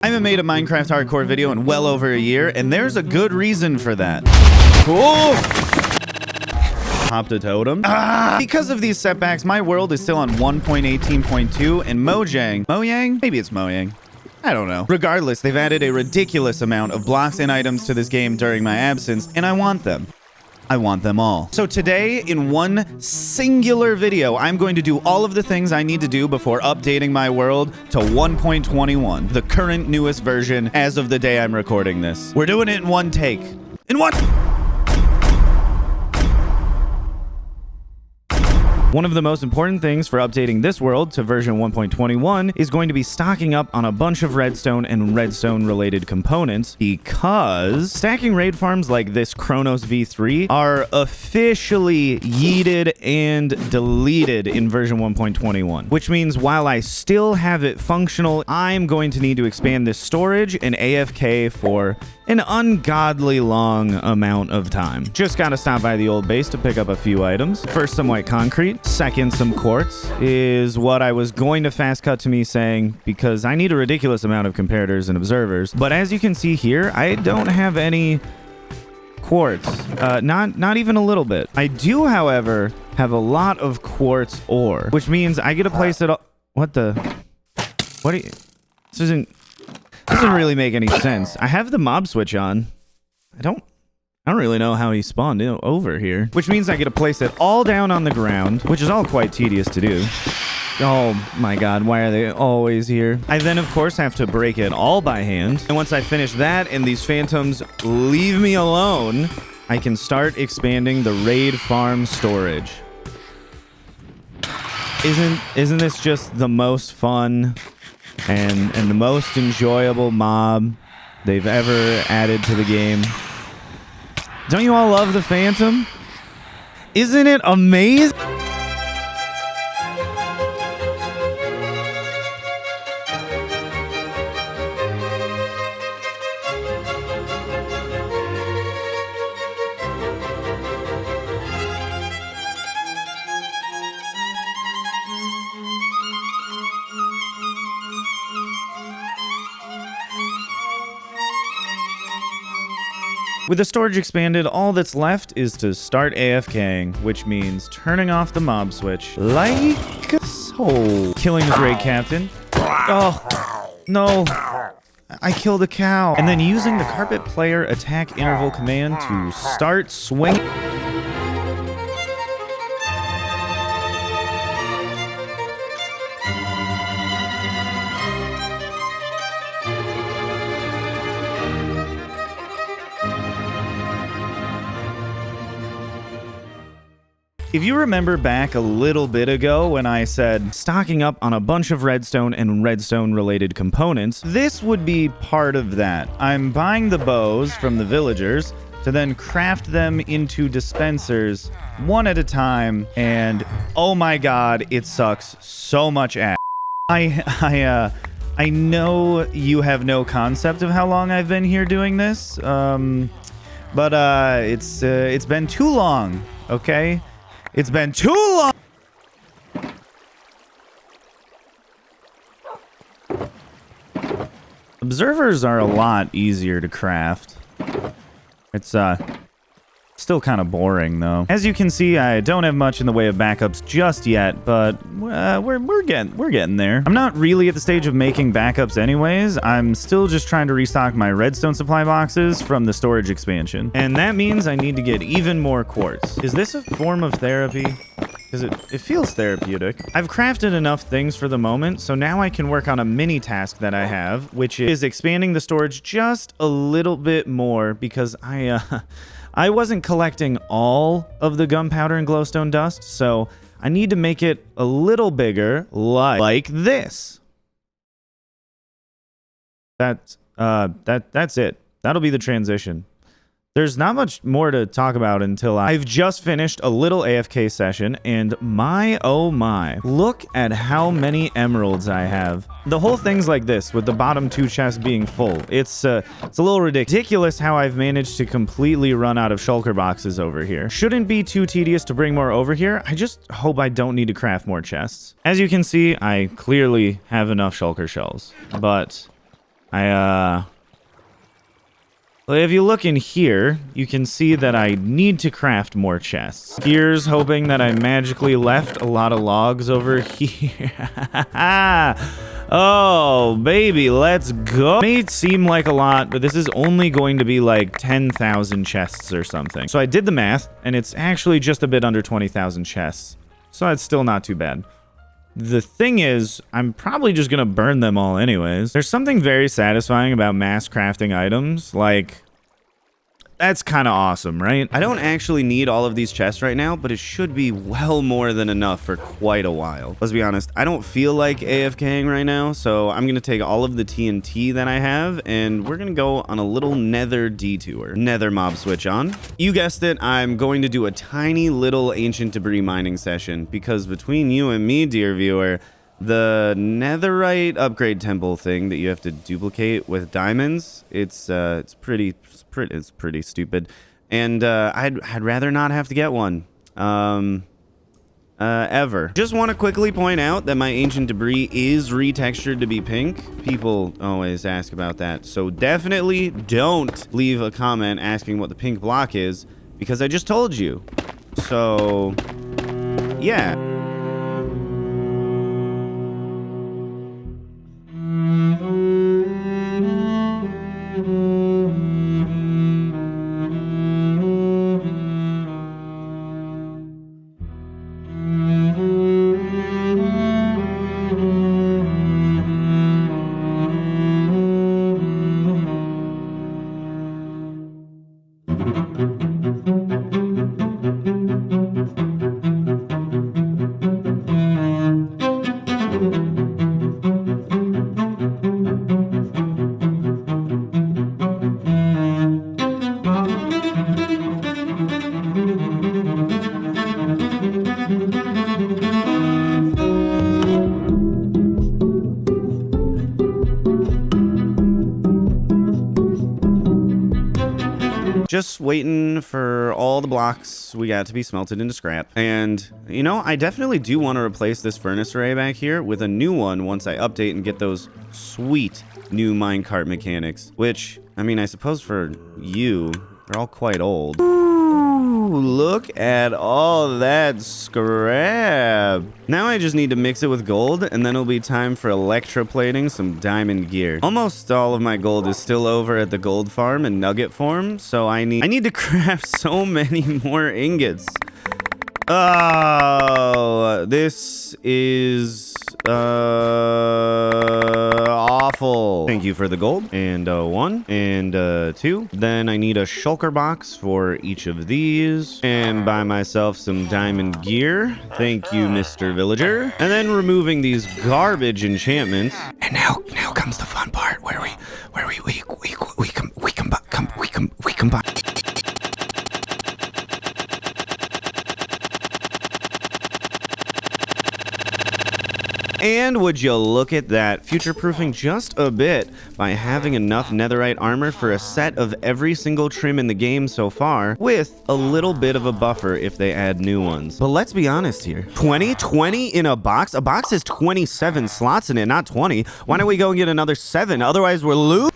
I haven't made a Minecraft hardcore video in well over a year, and there's a good reason for that. Cool. Hopped a totem. Because of these setbacks, my world is still on 1.18.2, and Mojang? Maybe it's Mojang. I don't know. Regardless, they've added a ridiculous amount of blocks and items to this game during my absence, and I want them. I want them all. So today, in one singular video, I'm going to do all of the things I need to do before updating my world to 1.21, the current newest version as of the day I'm recording this. We're doing it in one take. In one... One of the most important things for updating this world to version 1.21 is going to be stocking up on a bunch of redstone and redstone related components, because stacking raid farms like this Chronos V3 are officially yeeted and deleted in version 1.21, which means while I still have it functional, I'm going to need to expand this storage and AFK for an ungodly long amount of time. Just gotta stop by the old base to pick up a few items. First, some white concrete. Second, some quartz is what I was going to fast cut to me saying, because I need a ridiculous amount of comparators and observers. But as you can see here, I don't have any quartz. Not even a little bit. I do, however, have a lot of quartz ore, which means I get a place at all. What the? What are you? This doesn't really make any sense. I have the mob switch on. I don't really know how he spawned over here, which means I get to place it all down on the ground, which is all quite tedious to do. Oh my god, why are they always here? I then, of course, have to break it all by hand. And once I finish that and these phantoms leave me alone, I can start expanding the raid farm storage. Isn't this just the most fun and the most enjoyable mob they've ever added to the game? Don't you all love the Phantom? Isn't it amazing? With the storage expanded, all that's left is to start AFKing, which means turning off the mob switch, like so. Killing this raid captain. Oh, no. I killed a cow. And then using the carpet player attack interval command to start swinging. If you remember back a little bit ago when I said stocking up on a bunch of redstone and redstone related components, this would be part of that. I'm buying the bows from the villagers to then craft them into dispensers one at a time, and oh my god, it sucks so much ass. I know you have no concept of how long I've been here doing this, but it's been too long, okay? It's been too long! Observers are a lot easier to craft. It's, still kind of boring, though. As you can see, I don't have much in the way of backups just yet, but we're getting there. I'm not really at the stage of making backups anyways. I'm still just trying to restock my redstone supply boxes from the storage expansion. And that means I need to get even more quartz. Is this a form of therapy? Because it feels therapeutic. I've crafted enough things for the moment, so now I can work on a mini task that I have, which is expanding the storage just a little bit more, because I wasn't collecting all of the gunpowder and glowstone dust, so I need to make it a little bigger, like this. That's it. That'll be the transition. There's not much more to talk about until I've just finished a little AFK session, and my oh my, look at how many emeralds I have. The whole thing's like this, with the bottom two chests being full. It's a little ridiculous how I've managed to completely run out of shulker boxes over here. Shouldn't be too tedious to bring more over here. I just hope I don't need to craft more chests. As you can see, I clearly have enough shulker shells, but Well, if you look in here, you can see that I need to craft more chests. Here's hoping that I magically left a lot of logs over here. Oh, baby, let's go. It may seem like a lot, but this is only going to be like 10,000 chests or something. So I did the math, and it's actually just a bit under 20,000 chests. So it's still not too bad. The thing is, I'm probably just gonna burn them all anyways. There's something very satisfying about mass crafting items, like... That's kind of awesome, right? I don't actually need all of these chests right now, but it should be well more than enough for quite a while. Let's be honest, I don't feel like AFKing right now, so I'm gonna take all of the TNT that I have, and we're gonna go on a little Nether Detour. Nether mob switch on. You guessed it, I'm going to do a tiny little ancient debris mining session, because between you and me, dear viewer, the netherite upgrade temple thing that you have to duplicate with diamonds, it's pretty stupid, and I'd rather not have to get one ever. Just want to quickly point out that my ancient debris is retextured to be pink. People always ask about that, so definitely don't leave a comment asking what the pink block is, because I just told you. So yeah. Just waiting for all the blocks we got to be smelted into scrap. And, you know, I definitely do want to replace this furnace array back here with a new one once I update and get those sweet new minecart mechanics. Which, I mean, I suppose for you, they're all quite old. Ooh, look at all that scrap. Now I just need to mix it with gold, and then it'll be time for electroplating some diamond gear. Almost all of my gold is still over at the gold farm in nugget form, so I need to craft so many more ingots. Oh, this is awful. Thank you for the gold. And 1 and 2. Then I need a shulker box for each of these, and buy myself some diamond gear. Thank you, Mr. Villager. And then removing these garbage enchantments. And now comes the fun part where we combine. And would you look at that, future-proofing just a bit by having enough netherite armor for a set of every single trim in the game so far, with a little bit of a buffer if they add new ones. But let's be honest here. 20 in a box? A box has 27 slots in it, not 20. Why don't we go and get another 7? Otherwise, we're losing.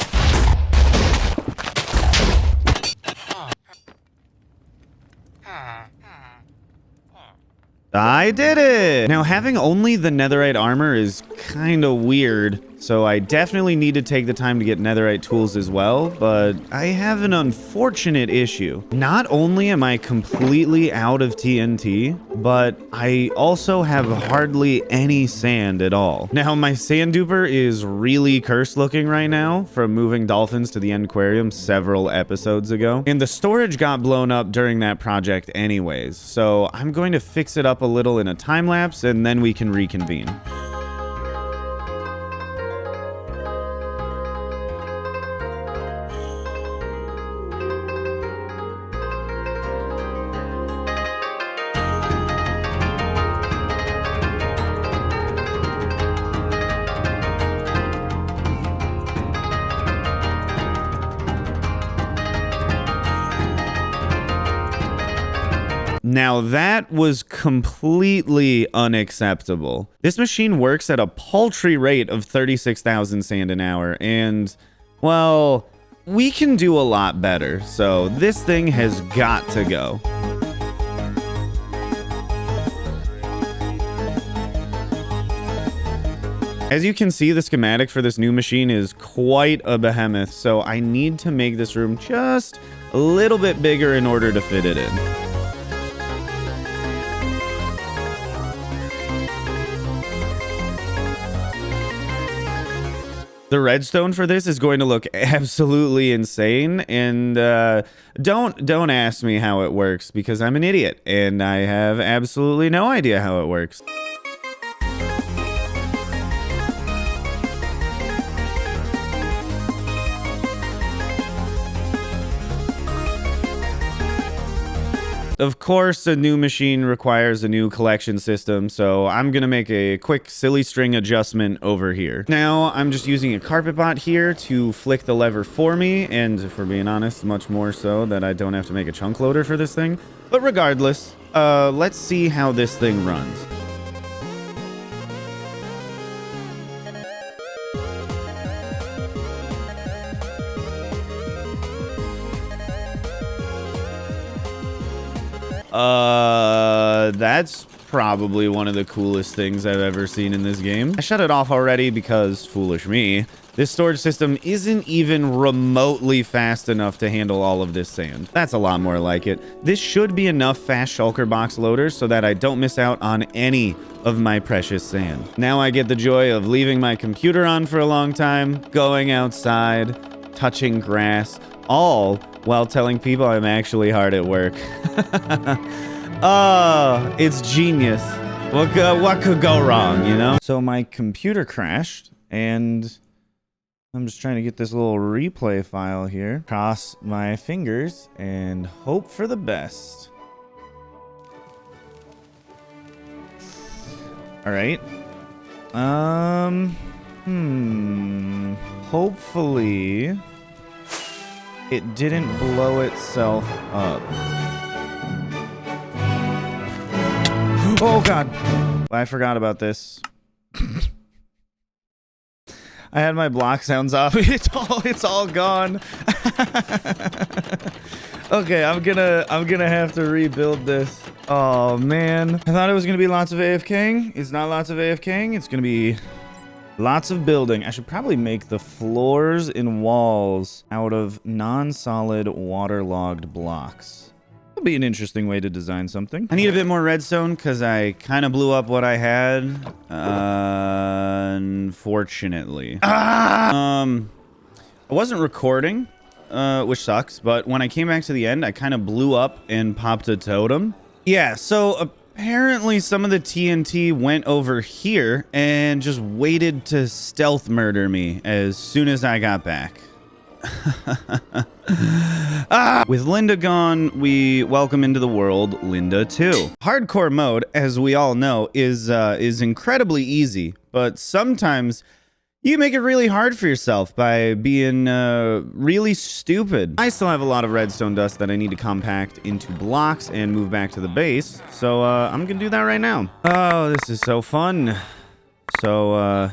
I did it! Now, having only the netherite armor is kind of weird, so I definitely need to take the time to get netherite tools as well, but I have an unfortunate issue. Not only am I completely out of TNT, but I also have hardly any sand at all. Now, my sand duper is really cursed looking right now from moving dolphins to the end aquarium several episodes ago, and the storage got blown up during that project anyways, so I'm going to fix it up a little in a time lapse, and then we can reconvene. Now that was completely unacceptable. This machine works at a paltry rate of 36,000 sand an hour, and, well, we can do a lot better. So this thing has got to go. As you can see, the schematic for this new machine is quite a behemoth, so I need to make this room just a little bit bigger in order to fit it in. The redstone for this is going to look absolutely insane, and don't ask me how it works, because I'm an idiot and I have absolutely no idea how it works. Of course, a new machine requires a new collection system, so I'm gonna make a quick silly string adjustment over here. Now, I'm just using a carpet bot here to flick the lever for me, and if we're being honest, much more so that I don't have to make a chunk loader for this thing. But regardless, let's see how this thing runs. That's probably one of the coolest things I've ever seen in this game. I shut it off already because, foolish me, this storage system isn't even remotely fast enough to handle all of this sand. That's a lot more like it. This should be enough fast shulker box loaders so that I don't miss out on any of my precious sand. Now I get the joy of leaving my computer on for a long time, going outside, touching grass, all while telling people I'm actually hard at work. Oh, it's genius. What could go wrong, you know? So my computer crashed, and I'm just trying to get this little replay file here. Cross my fingers and hope for the best. All right. Hopefully it didn't blow itself up. Oh God, I forgot about this. I had my block sounds off. It's all gone. Okay, I'm gonna have to rebuild this. Oh man, I thought it was gonna be lots of AFKing. It's not lots of AFKing. It's gonna be lots of building. I should probably make the floors and walls out of non-solid waterlogged blocks. That'll be an interesting way to design something. I need a bit more redstone because I kind of blew up what I had. Unfortunately. I wasn't recording, which sucks, but when I came back to the end, I kind of blew up and popped a totem. Yeah, so apparently some of the TNT went over here and just waited to stealth murder me as soon as I got back. With Linda gone, we welcome into the world Linda 2. Hardcore mode, as we all know, is incredibly easy, but sometimes you make it really hard for yourself by being really stupid. I still have a lot of redstone dust that I need to compact into blocks and move back to the base, so I'm gonna do that right now. Oh, this is so fun. So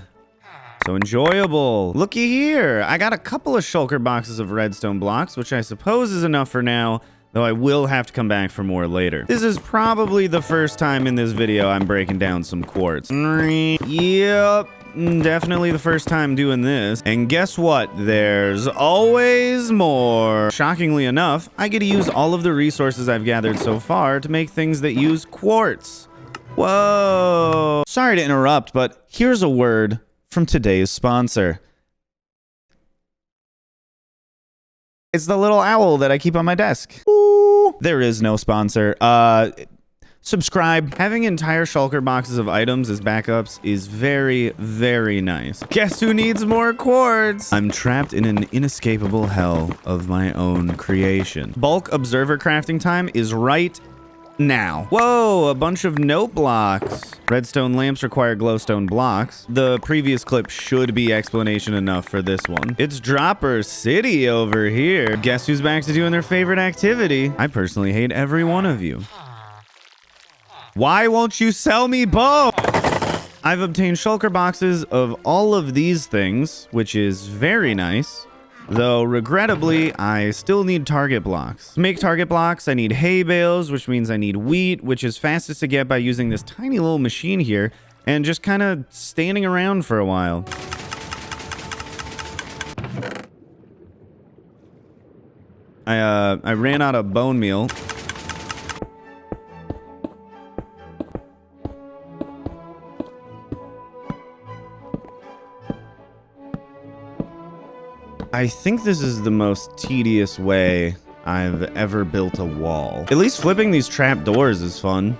enjoyable. Looky here. I got a couple of shulker boxes of redstone blocks, which I suppose is enough for now, though I will have to come back for more later. This is probably the first time in this video I'm breaking down some quartz. Yep. Definitely the first time doing this. And guess what? There's always more. Shockingly enough, I get to use all of the resources I've gathered so far to make things that use quartz. Whoa. Sorry to interrupt, but here's a word from today's sponsor. It's the little owl that I keep on my desk. Ooh. There is no sponsor. Subscribe. Having entire shulker boxes of items as backups is very, very nice. Guess who needs more quartz? I'm trapped in an inescapable hell of my own creation. Bulk observer crafting time is right now. Whoa, a bunch of note blocks. Redstone lamps require glowstone blocks. The previous clip should be explanation enough for this one. It's Dropper City over here. Guess who's back to doing their favorite activity? I personally hate every one of you. Why won't you sell me both? I've obtained shulker boxes of all of these things, which is very nice. Though, regrettably, I still need target blocks. To make target blocks, I need hay bales, which means I need wheat, which is fastest to get by using this tiny little machine here and just kind of standing around for a while. I ran out of bone meal. I think this is the most tedious way I've ever built a wall. At least flipping these trap doors is fun.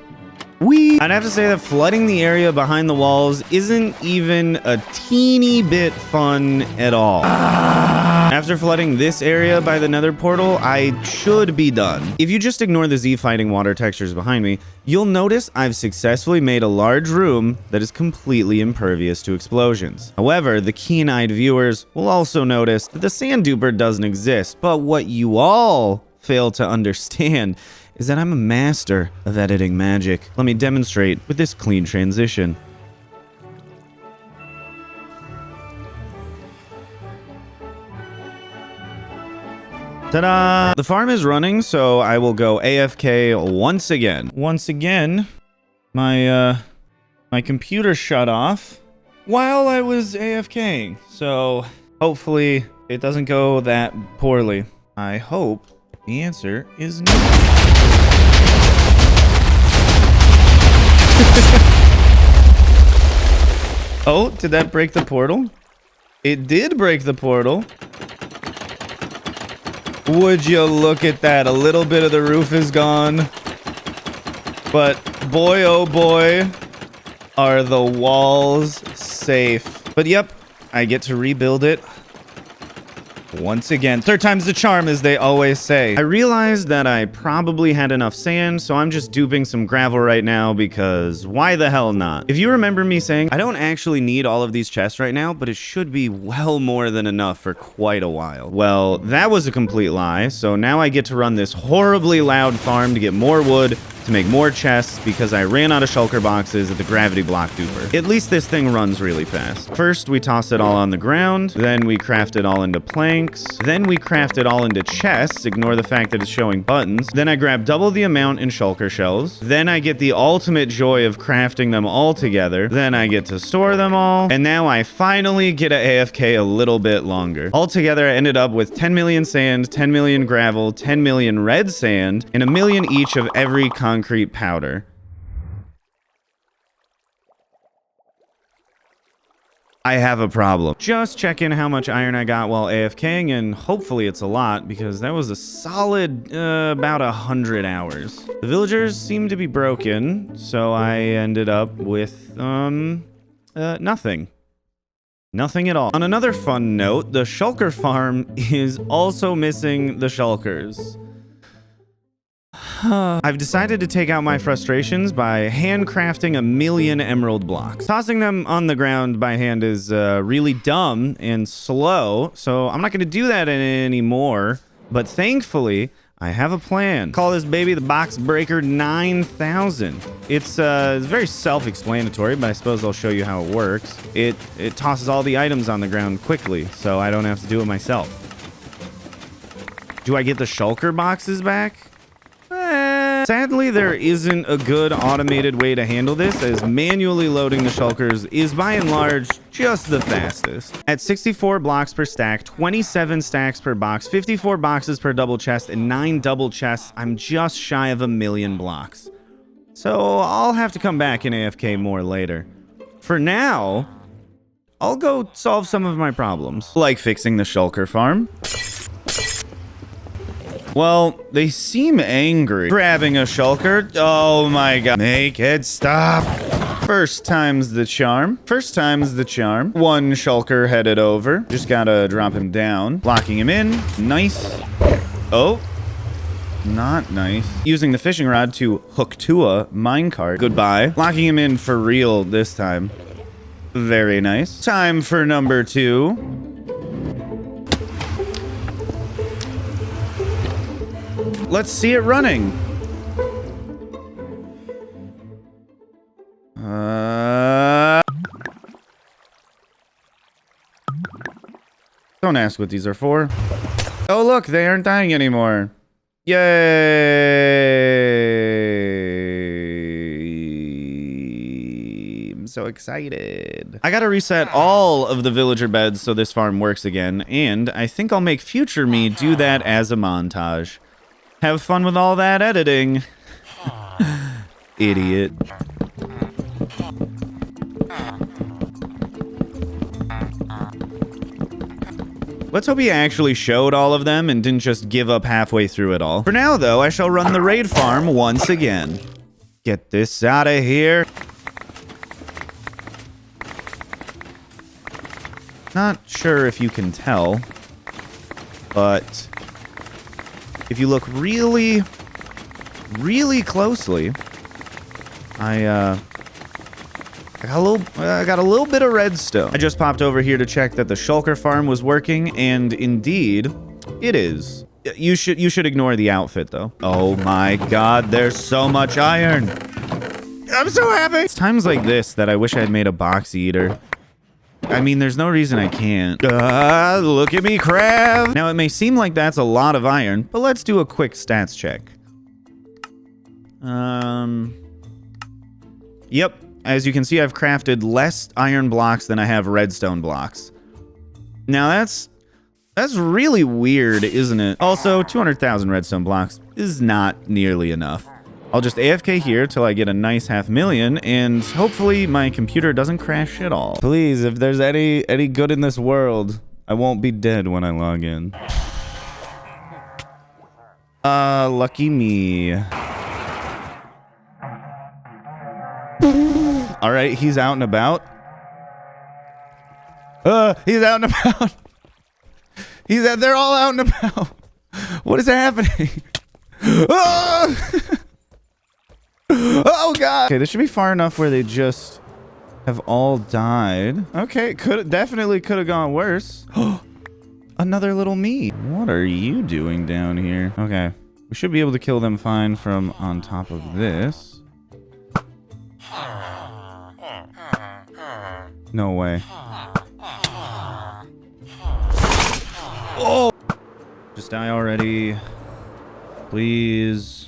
I'd have to say that flooding the area behind the walls isn't even a teeny bit fun at all. After flooding this area by the nether portal, I should be done. If you just ignore the Z fighting water textures behind me, you'll notice I've successfully made a large room that is completely impervious to explosions. However, the keen-eyed viewers will also notice that the sand duper doesn't exist, but what you all fail to understand is that I'm a master of editing magic. Let me demonstrate with this clean transition. Ta-da! The farm is running, so I will go AFK once again. Once again, my computer shut off while I was AFKing, so hopefully it doesn't go that poorly. I hope the answer is no. Oh, did that break the portal? It did break the portal. Would you look at that? A little bit of the roof is gone. But boy, oh boy, are the walls safe. But yep, I get to rebuild it once again. Third time's the charm, as they always say. I realized that I probably had enough sand, so I'm just duping some gravel right now because why the hell not? If you remember me saying, I don't actually need all of these chests right now, but it should be well more than enough for quite a while. Well, that was a complete lie, so now I get to run this horribly loud farm to get more wood, to make more chests because I ran out of shulker boxes at the gravity block duper. At least this thing runs really fast. First, we toss it all on the ground. Then we craft it all into planks. Then we craft it all into chests. Ignore the fact that it's showing buttons. Then I grab double the amount in shulker shells. Then I get the ultimate joy of crafting them all together. Then I get to store them all. And now I finally get to AFK a little bit longer. Altogether, I ended up with 10 million sand, 10 million gravel, 10 million red sand, and 1 million each of every concrete powder. I have a problem. Just checking how much iron I got while AFKing, and hopefully it's a lot, because that was a solid about 100 hours. The villagers seem to be broken, so I ended up with nothing. Nothing at all. On another fun note, the shulker farm is also missing the shulkers. I've decided to take out my frustrations by handcrafting 1 million emerald blocks. Tossing them on the ground by hand is really dumb and slow, so I'm not going to do that anymore. But thankfully, I have a plan. Call this baby the Box Breaker 9000. It's very self-explanatory, but I suppose I'll show you how it works. It tosses all the items on the ground quickly, so I don't have to do it myself. Do I get the shulker boxes back? Sadly, there isn't a good automated way to handle this, as manually loading the shulkers is by and large just the fastest. At 64 blocks per stack, 27 stacks per box, 54 boxes per double chest, and 9 double chests, I'm just shy of 1 million blocks. So I'll have to come back in AFK more later. For now, I'll go solve some of my problems, like fixing the shulker farm. Well, they seem angry. Grabbing a shulker. Oh my god. Make it stop. First time's the charm. First time's the charm. 1 shulker headed over. Just gotta drop him down. Locking him in. Nice. Oh. Not nice. Using the fishing rod to hook to a minecart. Goodbye. Locking him in for real this time. Very nice. Time for number 2. Let's see it running. Don't ask what these are for. Oh, look, they aren't dying anymore. Yay. I'm so excited. I gotta reset all of the villager beds so this farm works again, and I think I'll make future me do that as a montage. Have fun with all that editing. Idiot. Let's hope he actually showed all of them and didn't just give up halfway through it all. For now, though, I shall run the raid farm once again. Get this out of here. Not sure if you can tell, but if you look really, really closely, I got a little bit of redstone. I just popped over here to check that the shulker farm was working, and indeed, it is. You should ignore the outfit, though. Oh my god, there's so much iron. I'm so happy. It's times like this that I wish I had made a box eater. I mean, there's no reason I can't. Look at me, crab. Now, it may seem like that's a lot of iron, but let's do a quick stats check. Yep. As you can see, I've crafted less iron blocks than I have redstone blocks. Now, that's really weird, isn't it? Also, 200,000 redstone blocks is not nearly enough. I'll just AFK here till I get a nice 500,000, and hopefully my computer doesn't crash at all. Please, if there's any good in this world, I won't be dead when I log in. Lucky me. All right, he's out and about. He's out and about. They're all out and about. What is happening? Oh god. Okay, this should be far enough where they just have all died. Okay, definitely could have gone worse. Another little me. What are you doing down here? Okay, we should be able to kill them fine from on top of this. No way. Oh! Just die already. Please.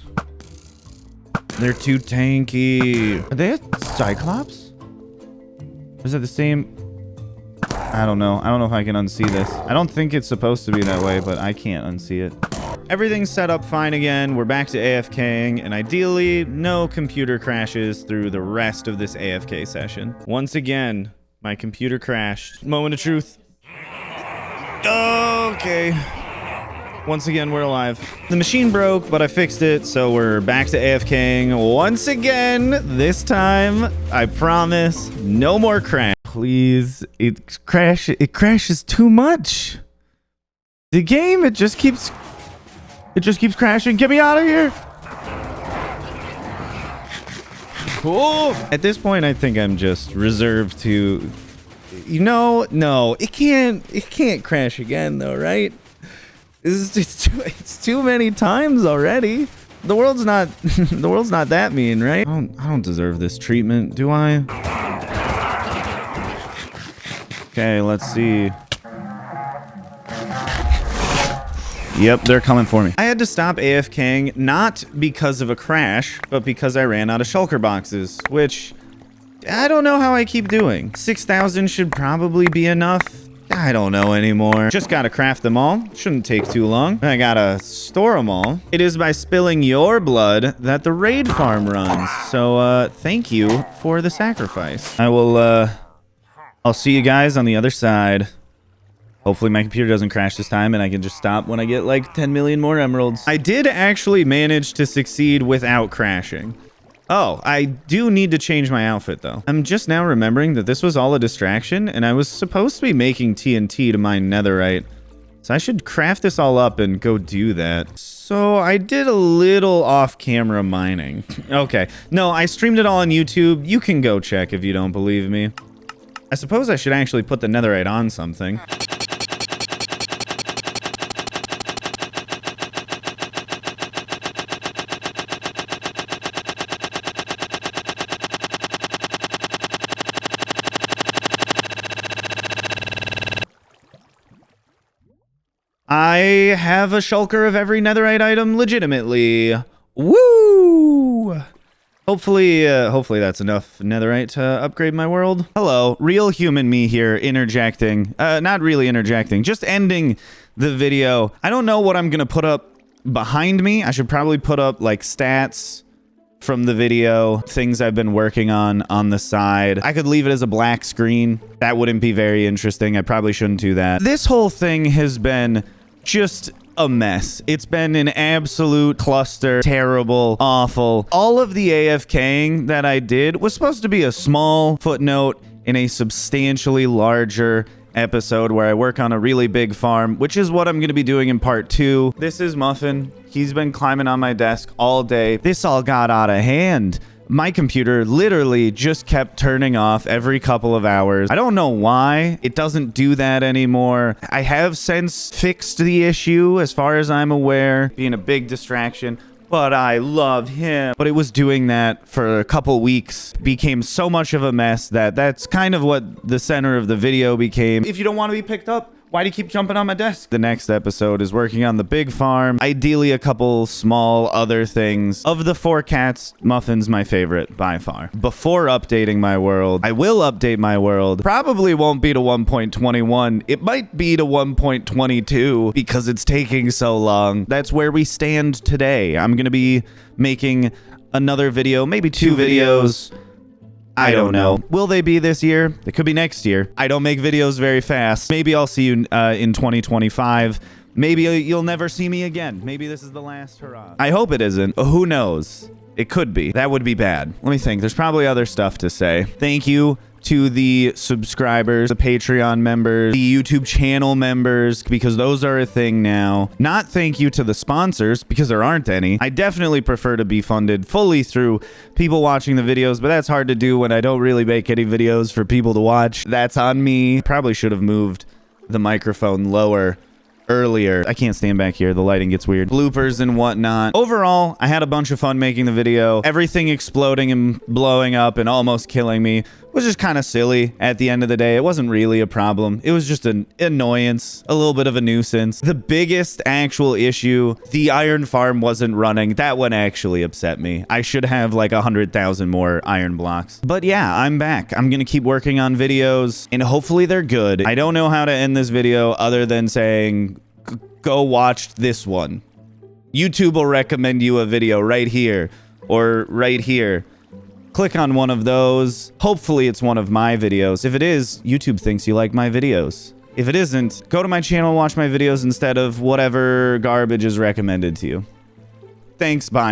They're too tanky. Are they a Cyclops? Or is it the same? I don't know. I don't know if I can unsee this. I don't think it's supposed to be that way, but I can't unsee it. Everything's set up fine again. We're back to AFKing, and ideally, no computer crashes through the rest of this AFK session. Once again, my computer crashed. Moment of truth. Okay. Once again, we're alive. The machine broke, but I fixed it, so we're back to AFKing once again. This time, I promise, no more crash. Please, it crashes too much. The game, it just keeps crashing. Get me out of here. Cool. At this point, I think I'm just reserved to, no, it can't crash again though, right? It's too many times already. The world's not that mean, right? I don't deserve this treatment, do I? Okay, let's see. Yep, they're coming for me. I had to stop AFKing, not because of a crash, but because I ran out of shulker boxes, which I don't know how I keep doing. 6,000 should probably be enough. I don't know anymore. Just gotta craft them all. Shouldn't take too long. I gotta store them all. It is by spilling your blood that the raid farm runs. So, thank you for the sacrifice. I'll see you guys on the other side. Hopefully my computer doesn't crash this time and I can just stop when I get like 10 million more emeralds. I did actually manage to succeed without crashing. Oh, I do need to change my outfit though. I'm just now remembering that this was all a distraction and I was supposed to be making TNT to mine netherite. So I should craft this all up and go do that. So I did a little off-camera mining. Okay. No, I streamed it all on YouTube. You can go check if you don't believe me. I suppose I should actually put the netherite on something. I have a shulker of every netherite item legitimately. Woo! Hopefully that's enough netherite to upgrade my world. Hello, real human me here interjecting. Not really interjecting, just ending the video. I don't know what I'm gonna put up behind me. I should probably put up like stats from the video, things I've been working on the side. I could leave it as a black screen. That wouldn't be very interesting. I probably shouldn't do that. This whole thing has been just a mess. It's been an absolute cluster, terrible, awful. All of the AFKing that I did was supposed to be a small footnote in a substantially larger episode where I work on a really big farm, which is what I'm going to be doing in part 2. This is Muffin. He's been climbing on my desk all day. This all got out of hand. My computer literally just kept turning off every couple of hours. I don't know why. It doesn't do that anymore. I have since fixed the issue as far as I'm aware, being a big distraction. But I love him. But it was doing that for a couple weeks. Became so much of a mess that that's kind of what the center of the video became. If you don't want to be picked up, why do you keep jumping on my desk? The next episode is working on the big farm. Ideally, a couple small other things. Of the 4 cats, Muffin's my favorite by far. Before updating my world, I will update my world. Probably won't be to 1.21. It might be to 1.22 because it's taking so long. That's where we stand today. I'm going to be making another video, maybe 2 videos. I don't know. Will they be this year? They could be next year. I don't make videos very fast. Maybe I'll see you in 2025. Maybe you'll never see me again. Maybe this is the last hurrah. I hope it isn't. Who knows? It could be. That would be bad. Let me think. There's probably other stuff to say. Thank you to the subscribers, the Patreon members, the YouTube channel members, because those are a thing now. Not thank you to the sponsors, because there aren't any. I definitely prefer to be funded fully through people watching the videos, but that's hard to do when I don't really make any videos for people to watch. That's on me. Probably should have moved the microphone lower earlier. I can't stand back here. The lighting gets weird. Bloopers and whatnot. Overall, I had a bunch of fun making the video. Everything exploding and blowing up and almost killing me was just kind of silly at the end of the day. It wasn't really a problem. It was just an annoyance, a little bit of a nuisance. The biggest actual issue, the iron farm wasn't running. That one actually upset me. I should have like 100,000 more iron blocks. But yeah, I'm back. I'm gonna keep working on videos and hopefully they're good. I don't know how to end this video other than saying, go watch this one. YouTube will recommend you a video right here or right here. Click on one of those. Hopefully it's one of my videos. If it is, YouTube thinks you like my videos. If it isn't, go to my channel and watch my videos instead of whatever garbage is recommended to you. Thanks, bye.